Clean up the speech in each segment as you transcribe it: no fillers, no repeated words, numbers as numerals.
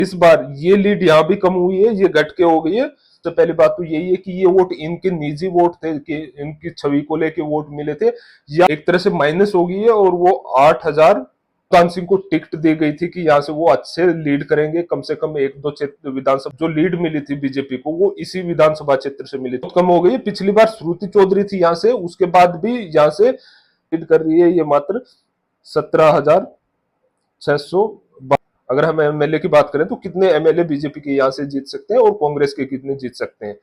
इस बार ये लीड यहाँ भी कम हुई है, ये घट के हो गई है। तो पहली बात तो यही है कि ये वोट इनके निजी वोट थे, कि इनकी छवि को लेके वोट मिले थे, या एक तरह से माइनस हो गई है। और वो 8,000 कान सिंह को टिकट दी गई थी कि यहाँ से वो अच्छे लीड करेंगे, कम से कम एक दो क्षेत्र विधानसभा जो लीड मिली थी बीजेपी को वो इसी विधानसभा क्षेत्र से मिली, बहुत कम हो गई। पिछली बार श्रुति चौधरी थी यहाँ से, उसके बाद भी यहाँ से लीड कर रही है ये मात्र 17,600। अगर हम एमएलए की बात करें तो कितने एमएलए बीजेपी के यहाँ से जीत सकते हैं और कांग्रेस के कितने जीत सकते हैं।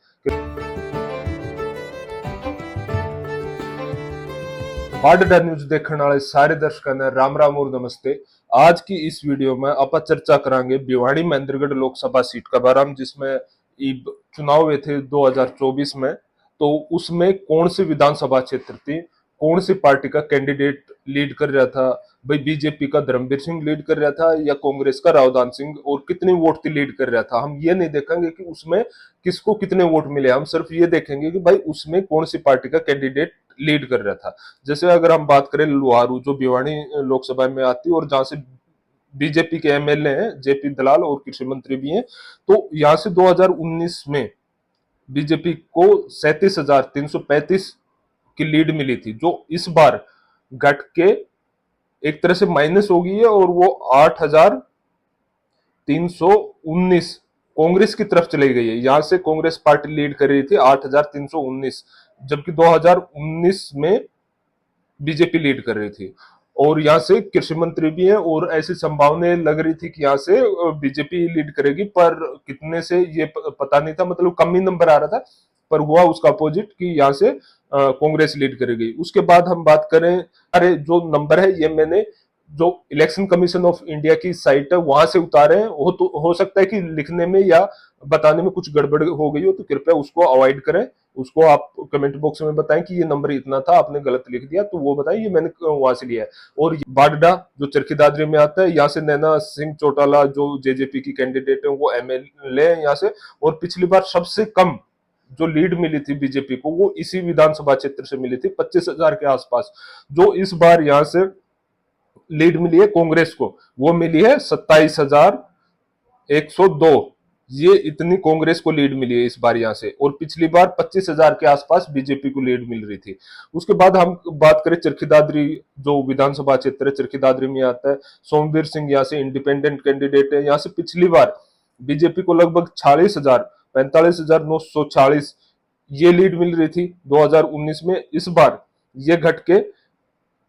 बाडडा न्यूज देखने वाले सारे दर्शकों ने राम राम और नमस्ते। आज की इस वीडियो में आप चर्चा करांगे भिवानी महेंद्रगढ़ लोकसभा सीट का बारे में, जिसमें चुनाव हुए थे 2024 में। तो उसमें कौन सी विधानसभा क्षेत्र थी, कौन सी पार्टी का कैंडिडेट लीड कर रहा था, भाई बीजेपी का धर्मवीर सिंह लीड कर रहा था या कांग्रेस का रावदान सिंह, और कितनी वोट थी लीड कर रहा था। हम ये नहीं देखेंगे कि उसमें किसको कितने वोट मिले, हम सिर्फ ये देखेंगे कि भाई उसमें कौन सी पार्टी का कैंडिडेट लीड कर रहा था। जैसे अगर हम बात करें लुहारू, जो भिवानी लोकसभा में आती है और जहां से बीजेपी के एमएलए हैं जेपी दलाल और कृषि मंत्री भी हैं, तो यहां से 2019 में बीजेपी को 37,335 की लीड मिली थी, जो इस बार घट के एक तरह से माइनस हो गई है और वो 8,319 कांग्रेस की तरफ चली गई है। यहां से कांग्रेस पार्टी लीड कर रही थी 8,319, जबकि 2019 में बीजेपी लीड कर रही थी। और यहाँ से कृषि मंत्री भी है और ऐसी संभावनाएं लग रही थी कि यहाँ से बीजेपी लीड करेगी, पर कितने से ये पता नहीं था, मतलब कम ही नंबर आ रहा था। पर हुआ उसका अपोजिट कि यहाँ से कांग्रेस लीड करेगी। उसके बाद हम बात करें, अरे जो नंबर है ये मैंने जो इलेक्शन कमीशन ऑफ इंडिया की साइट है वहां से उतारे हैं। हो सकता है कि लिखने में या बताने में कुछ गड़बड़ हो गई हो, तो कृपया उसको अवॉइड करें। उसको आप कमेंट बॉक्स में बताएं कि ये नंबर इतना था, आपने गलत लिख दिया, तो वो बताएं, ये मैंने वहां से लिया है। और बाडडा जो चरखी दादरी में आता है, यहाँ से नैना सिंह चौटाला जो जेजेपी की कैंडिडेट है वो एमएलए है यहाँ से। और पिछली बार सबसे कम जो लीड मिली थी बीजेपी को वो इसी विधानसभा क्षेत्र से मिली थी, 25,000 के आसपास। जो इस बार यहाँ से लीड मिली है कांग्रेस को, वो मिली है 27,102। ये इतनी कांग्रेस को लीड मिली है इस बार यहाँ से, और पिछली बार 25,000 के आसपास बीजेपी को लीड मिल रही थी। उसके बाद हम बात करें चरखी दादरी, जो विधानसभा क्षेत्र है चरखी दादरी में आता है, सोमवीर सिंह यहाँ से इंडिपेंडेंट कैंडिडेट है। यहाँ से पिछली बार बीजेपी को लगभग 45,946 ये लीड मिल रही थी 2019 में। इस बार ये घट के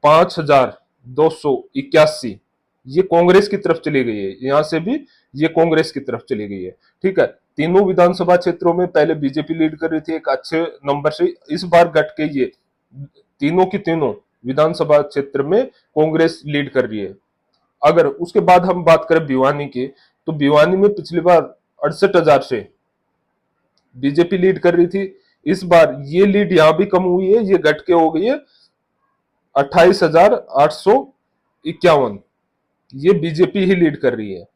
5,281 ये कांग्रेस की तरफ चली गई है। यहां से भी ये कांग्रेस की तरफ चली गई है। ठीक है, तीनों विधानसभा क्षेत्रों में पहले बीजेपी लीड कर रही थी एक अच्छे नंबर से, इस बार घट के ये तीनों की तीनों विधानसभा क्षेत्र में कांग्रेस लीड कर रही है। अगर उसके बाद हम बात करें भिवानी की, तो भिवानी में पिछली बार 68,000 से बीजेपी लीड कर रही थी। इस बार ये लीड यहां भी कम हुई है, ये घट के हो गई है 28,851। ये बीजेपी ही लीड कर रही है,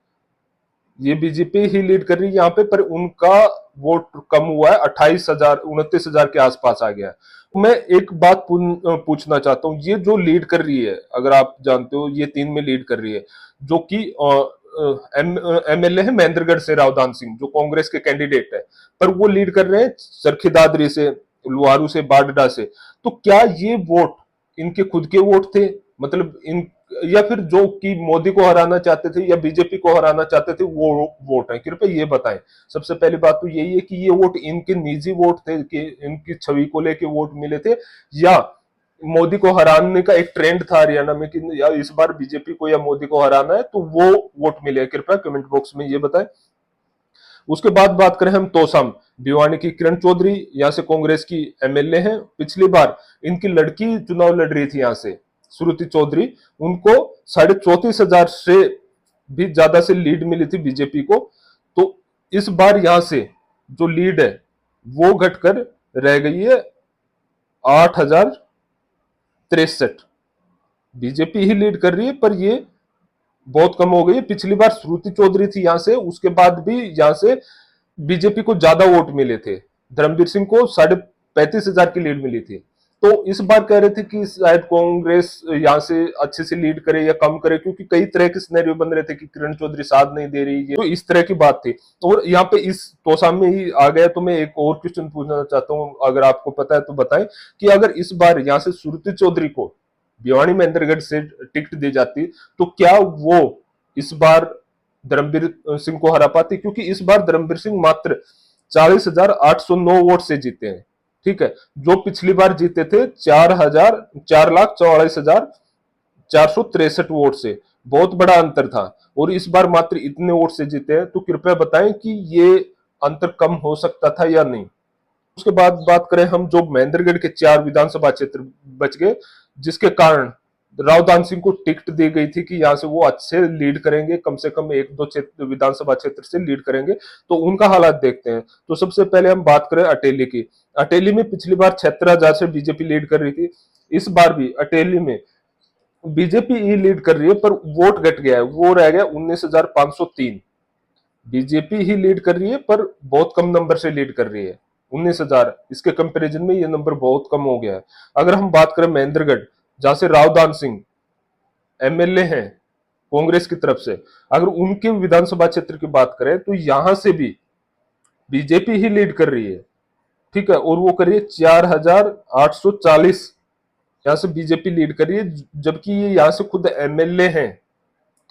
ये बीजेपी ही लीड कर रही है यहाँ पे, पर उनका वोट कम हुआ है, 28,000 29,000 के आसपास आ गया है। मैं एक बात पूछना चाहता हूँ, ये जो लीड कर रही है, अगर आप जानते हो ये 3 में लीड कर रही है, जो कि एमएलए है महेंद्रगढ़ से रावदान सिंह, जो कांग्रेस के कैंडिडेट है, पर वो लीड कर रहे हैं चरखी दादरी से, लुहारू से, बाडडा से। तो क्या ये वोट इनके खुद के वोट थे, मतलब इन, या फिर जो कि मोदी को हराना चाहते थे या बीजेपी को हराना चाहते थे वो वोट है? कृपया ये बताएं। सबसे पहली बात तो यही है कि ये वोट इनके निजी वोट थे, कि इनकी छवि को लेके वोट मिले थे, या मोदी को हराने का एक ट्रेंड था हरियाणा में कि या इस बार बीजेपी को या मोदी को हराना है, तो वो वोट मिले? कृपया कमेंट बॉक्स में ये बताएं। उसके बाद बात करें हम तोसाम, भिवानी की किरण चौधरी यहाँ से कांग्रेस की एमएलए हैं। पिछली बार इनकी लड़की चुनाव लड़ रही थी यहाँ से, श्रुति चौधरी, उनको 34,500 से भी ज्यादा से लीड मिली थी बीजेपी को। तो इस बार यहां से जो लीड है वो घटकर रह गई है 8,063। बीजेपी ही लीड कर रही है, पर ये बहुत कम हो गई है। पिछली बार श्रुति चौधरी थी यहां से, उसके बाद भी यहां से बीजेपी को ज्यादा वोट मिले थे। धर्मवीर सिंह को 35,500 की लीड मिली थी। तो इस बार कह रहे थे कि शायद कांग्रेस यहाँ से अच्छे से लीड करे या कम करे, क्योंकि कई तरह के सिनेरियो बन रहे थे कि किरण चौधरी साथ नहीं दे रही है, तो इस तरह की बात थी। और यहाँ पे इस तोसाम में ही आ गया, तो मैं एक और क्वेश्चन पूछना चाहता हूँ, अगर आपको पता है तो बताएं कि अगर इस बार यहाँ से सुरती चौधरी को भिवानी महेंद्रगढ़ से टिकट दी जाती तो क्या वो इस बार धर्मवीर सिंह को हरा पाती, क्योंकि इस बार धर्मवीर सिंह मात्र 40,809 वोट से जीते हैं, ठीक है, जो पिछली बार जीते थे 4,44,463 वोट से, बहुत बड़ा अंतर था। और इस बार मात्र इतने वोट से जीते हैं, तो कृपया बताएं कि ये अंतर कम हो सकता था या नहीं। उसके बाद बात करें हम, जो महेंद्रगढ़ के 4 विधानसभा क्षेत्र बच गए, जिसके कारण रावदान सिंह को टिकट दी गई थी कि यहाँ से वो अच्छे लीड करेंगे, कम से कम 1-2 क्षेत्र विधानसभा क्षेत्र से लीड करेंगे, तो उनका हालात देखते हैं। तो सबसे पहले हम बात करें अटेली की। अटेली में पिछली बार 76,000 से बीजेपी लीड कर रही थी, इस बार भी अटेली में बीजेपी ही लीड कर रही है, पर वोट घट गया है, वो रह गया 19,503। बीजेपी ही लीड कर रही है पर बहुत कम नंबर से लीड कर रही है, 19,000, इसके कंपैरिजन में ये नंबर बहुत कम हो गया है। अगर हम बात करें महेंद्रगढ़, जहां से रावदान सिंह एमएलए हैं कांग्रेस की तरफ से, अगर उनके विधानसभा क्षेत्र की बात करें तो यहां से भी बीजेपी ही लीड कर रही है, ठीक है, और वो कर रही है 4,840, यहाँ से बीजेपी लीड कर रही है, जबकि ये यहाँ से खुद एमएलए हैं,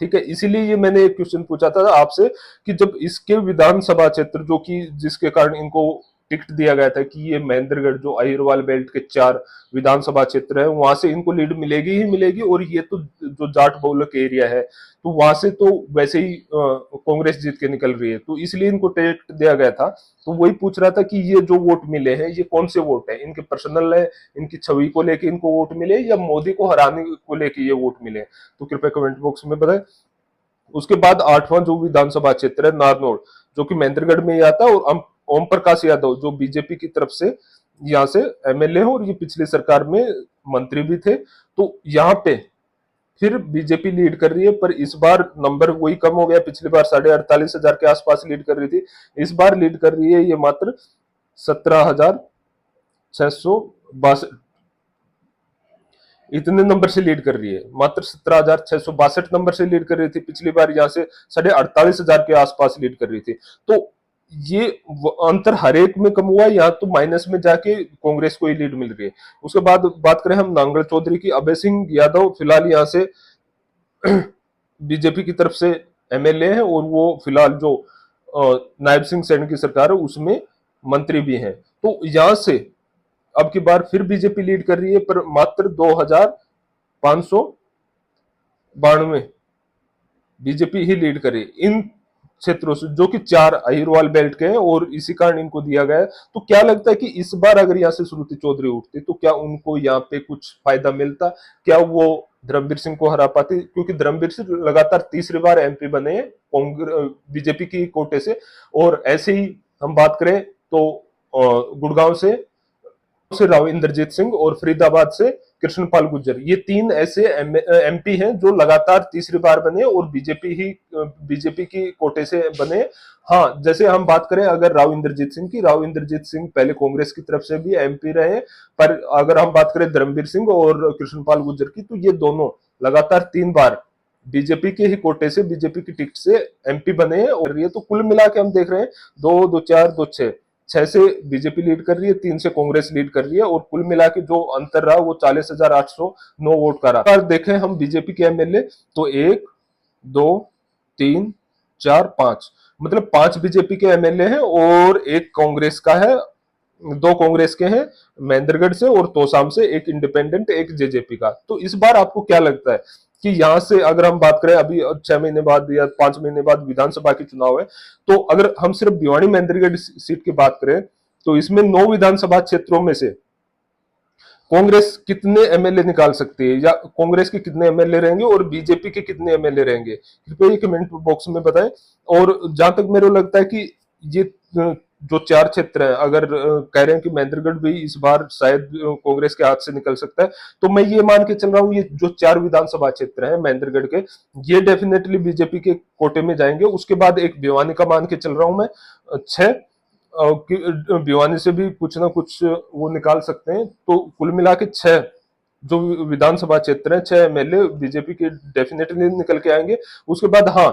ठीक है। इसीलिए ये मैंने एक क्वेश्चन पूछा था आपसे कि जब इसके विधानसभा क्षेत्र, जो कि जिसके कारण इनको टिकट दिया गया था कि ये महेंद्रगढ़ जो अहिरवाल बेल्ट के 4 विधानसभा क्षेत्र है, वहां से इनको लीड मिलेगी ही मिलेगी, और ये तो जो जाट बहुलक एरिया है, तो वहां से तो वैसे ही कांग्रेस जीत के निकल रही है, तो इसलिए इनको टिकट दिया गया था। तो वही पूछ रहा था कि ये जो वोट मिले हैं, ये कौन से वोट है, इनके पर्सनल है, इनकी छवि को लेके इनको वोट मिले, या मोदी को हराने को लेके ये वोट मिले, तो कृपया कमेंट बॉक्स में बताएं। उसके बाद 8वां जो विधानसभा क्षेत्र है नारनौल, जो कि महेंद्रगढ़ में ही आता है, और ओम प्रकाश यादव जो बीजेपी की तरफ से यहाँ से एमएलए है, और ये पिछली सरकार में मंत्री भी थे, तो यहाँ पे फिर बीजेपी लीड कर रही है, पर इस बार नंबर वही कम हो गया, पिछली बार 48,500 के आसपास लीड कर रही थी, इस बार लीड कर रही है ये मात्र 17,662, इतने नंबर से लीड कर रही है, मात्र 17,662 नंबर से लीड कर रही थी, पिछली बार यहाँ से 48,500 के आसपास लीड कर रही थी। तो ये अंतर हर एक में कम हुआ है, यहाँ तो माइनस में जाके कांग्रेस को ही लीड मिल रही है। उसके बाद बात करें हम नांगल चौधरी की, अभय सिंह यादव फिलहाल यहाँ से बीजेपी की तरफ से एमएलए है, और वो फिलहाल जो नायब सिंह सैनी की सरकार है उसमें मंत्री भी हैं। तो यहाँ से अब की बार फिर बीजेपी लीड कर रही है, पर मात्र 2,592 बीजेपी ही लीड करे इन क्षेत्रों से, जो कि 4 अहिरवाल बेल्ट के हैं, और इसी कारण इनको दिया गया है। तो क्या लगता है कि इस बार अगर यहाँ से श्रुति चौधरी उठती तो क्या उनको यहाँ पे कुछ फायदा मिलता, क्या वो धर्मवीर सिंह को हरा पाती, क्योंकि धर्मवीर सिंह लगातार तीसरी बार एमपी बने हैं बीजेपी की कोटे से। और ऐसे ही हम बात करें तो गुड़गांव से राव इंद्रजीत सिंह, और फरीदाबाद से कृष्णपाल गुर्जर, ये 3 ऐसे एमपी हैं जो लगातार तीसरी बार बने और बीजेपी की कोटे से बने। हाँ, जैसे हम बात करें अगर राव इंद्रजीत सिंह की, राव इंद्रजीत सिंह पहले कांग्रेस की तरफ से भी एमपी रहे, पर अगर हम बात करें धर्मवीर सिंह और कृष्णपाल गुर्जर की, तो ये दोनों लगातार 3 बार बीजेपी के ही कोटे से, बीजेपी की टिकट से एमपी बने हैं। और ये तो कुल मिला के हम देख रहे हैं 2-2-4-2-6 6 से बीजेपी लीड कर रही है, 3 से कांग्रेस लीड कर रही है, और कुल मिला के जो अंतर रहा वो 40,809 वोट का रहा। अगर देखें हम बीजेपी के एमएलए तो 1 2 3 4 5, मतलब 5 बीजेपी के एमएलए हैं और 1 कांग्रेस का है, 2 कांग्रेस के हैं महेंद्रगढ़ से, और तोसाम से 1 इंडिपेंडेंट, 1 जेजेपी का। तो इस बार आपको क्या लगता है कि यहां से अगर हम बात करें, अभी 6 महीने बाद या 5 महीने बाद विधानसभा की चुनाव है, तो अगर हम सिर्फ भिवानी महेंद्रगढ़ सीट की बात करें तो इसमें 9 विधानसभा क्षेत्रों में से कांग्रेस कितने एमएलए निकाल सकती है, या कांग्रेस के कितने एमएलए रहेंगे और बीजेपी के कितने एमएलए रहेंगे, कृपया ये कमेंट बॉक्स में बताएं। और जहां तक मेरे को लगता है कि ये जो 4 क्षेत्र है, अगर कह रहे हैं कि महेंद्रगढ़ भी इस बार शायद कांग्रेस के हाथ से निकल सकता है, तो मैं ये मान के चल रहा हूँ ये जो 4 विधानसभा क्षेत्र हैं महेंद्रगढ़ के, ये डेफिनेटली बीजेपी के कोटे में जाएंगे। उसके बाद एक भिवानी का मान के चल रहा हूं मैं 6, भिवानी से भी कुछ ना कुछ वो निकाल सकते हैं। तो कुल मिला के 6 जो विधानसभा क्षेत्र है, 6 एमएलए बीजेपी के डेफिनेटली निकल के आएंगे। उसके बाद हाँ,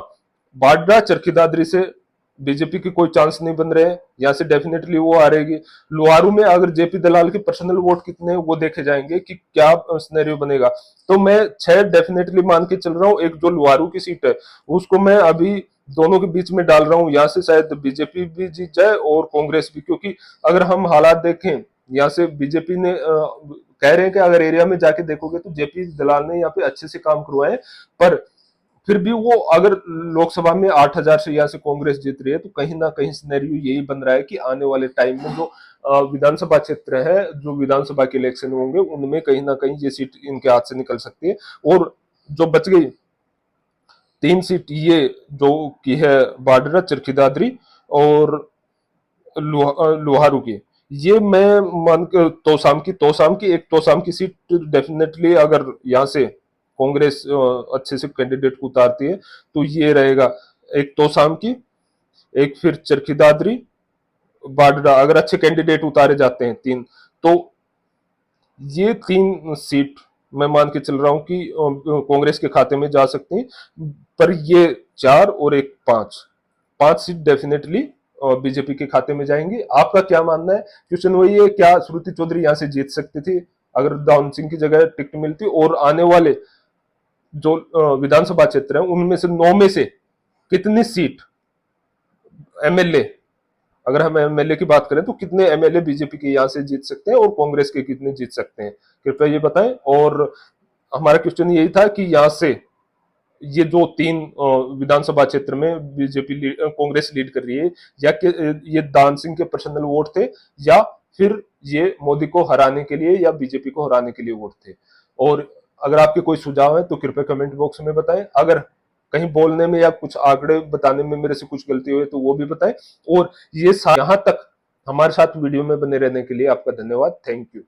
बाड्रा चरखी दादरी से बीजेपी की कोई चांस नहीं बन रहे हैं, यहाँ से डेफिनेटली वो आ रहेगी। लोहारू में अगर जेपी दलाल के पर्सनल वोट कितने हैं वो देखे जाएंगे कि क्या सिनेरियो बनेगा। तो मैं 6 डेफिनेटली मान के चल रहा हूँ। एक जो लोहारू की सीट है उसको मैं अभी दोनों के बीच में डाल रहा हूँ, यहाँ से शायद बीजेपी भी जीत जाए और कांग्रेस भी, क्योंकि अगर हम हालात देखें यहाँ से बीजेपी ने कह रहे हैं कि अगर एरिया में जाके देखोगे तो जेपी दलाल ने यहाँ पे अच्छे से काम करवाए, पर फिर भी वो अगर लोकसभा में 8,000 से यहाँ से कांग्रेस जीत रही है तो कहीं ना कहीं सिनेरियो यही बन रहा है कि आने वाले टाइम में जो विधानसभा क्षेत्र है, जो विधानसभा के इलेक्शन होंगे उनमें कहीं ना कहीं ये सीट इनके हाथ से निकल सकती है। और जो बच गई 3 सीट ये जो की है बाडरा, चरखी दादरी और लोहारू की, ये मैं मान के तोसाम की एक तोसाम की सीट डेफिनेटली अगर यहाँ से कांग्रेस अच्छे से कैंडिडेट को उतारती है तो ये रहेगा। एक तोसाम की, एक फिर चरखी दादरी, बाडरा, अगर अच्छे कैंडिडेट उतारे जाते हैं 3, तो ये 3 सीट मैं मान के चल रहा हूं कि कांग्रेस के खाते में जा सकती हैं। पर ये 4 और एक 5 सीट डेफिनेटली बीजेपी के खाते में जाएंगी। आपका क्या मानना है? क्वेश्चन वही है, क्या श्रुति चौधरी यहां से जीत सकती थी अगर दाऊन सिंह की जगह टिकट मिलती? और आने वाले जो विधानसभा क्षेत्र है उनमें से 9 में से कितनी सीट एमएलए, अगर हम एमएलए की बात करें तो कितने एमएलए बीजेपी के यहाँ से जीत सकते हैं और कांग्रेस के कितने जीत सकते हैं, कृपया ये बताएं। और हमारा क्वेश्चन यही था कि यहाँ से ये जो 3 विधानसभा क्षेत्र में बीजेपी कांग्रेस लीड कर रही है, या कि ये दान सिंह के पर्सनल वोट थे, या फिर ये मोदी को हराने के लिए या बीजेपी को हराने के लिए वोट थे? और अगर आपके कोई सुझाव है तो कृपया कमेंट बॉक्स में बताएं। अगर कहीं बोलने में या कुछ आंकड़े बताने में मेरे से कुछ गलती हुई तो वो भी बताएं। और ये यहाँ तक हमारे साथ वीडियो में बने रहने के लिए आपका धन्यवाद। Thank you.